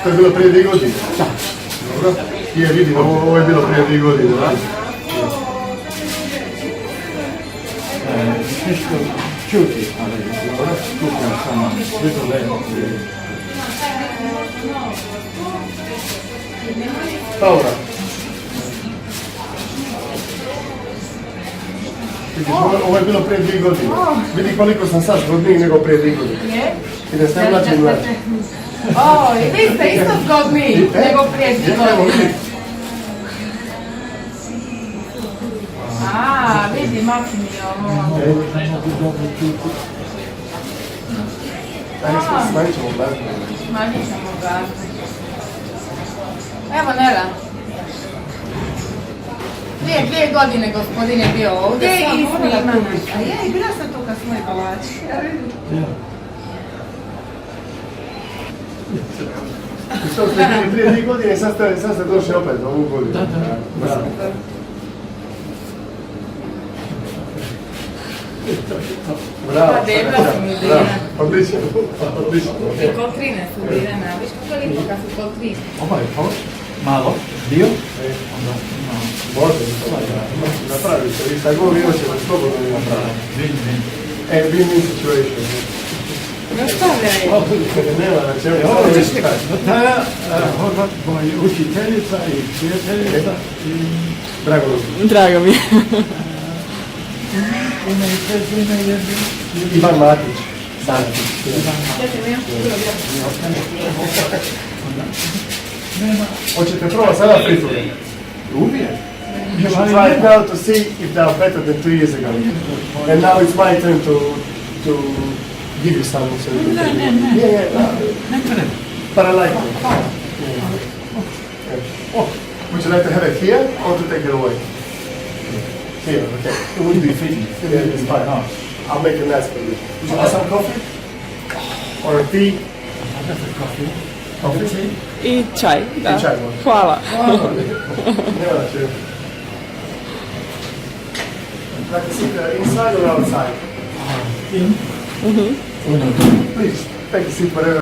To je bilo prije 2 godine? Da. Dobro. Je, vidim, ovo je bilo prije 2 godine, da? Nešto čuti, ali dobro, skupljam samo. Vidim da je. Dobro. Vidiš, ovo je bilo prije 2 godine. Vidi koliko sam sad zgodniji nego prije 2 godine. Je? I da ste mlađi mlađi. O, i vi ste isto zgodniji nego prije 2 Evo, godine. vidi. A, vidi, makni mi ovo. Smanjit ćemo glas. Smanjit ćemo glas. Evo, Nela. Prije 2 godine gospodin je bio ovdje. Je, sam i govorila snima tu. nas. A je, i bila sam tu kad smo je palači. I što ste bili prije 2 godine, sad ste došli opet ovu godinu. Da. Bravo. Pa debla su mi bila. Bravo. Odlično. Odlično. I kotrine su bile na, viš kako lipo kad su kotrine. Ovo je to, malo, dio, onda malo. Može, napravite. I sad god vi hoćete, slobodno mi napraviti. Win-win. Win-win situation. Nastavljaj. Nema na čemu. Ovo je Nataja, Horvat, moja učiteljica i prijateljica i Drago mi. Drago mi je. ime i prezime jedno. Ivan Matić. Nema. Hoćete probati sada friture? Uvijek. You should try it now to see if they are better than 2 years ago. And now it's my turn to give you some. Ne. Yeah. Ne treba. But I like it. Oh, would you like to have it here or to take it away? Here, okay. It would be fitting. Yeah, it's fine. No. I'll make a nice for you. Would you like some coffee? Or a tea? I got the coffee. Coffee? I čaj, da. I čaj, može. Hvala. Nema na čemu. Like to sit inside or outside? In. Please, take a seat wherever.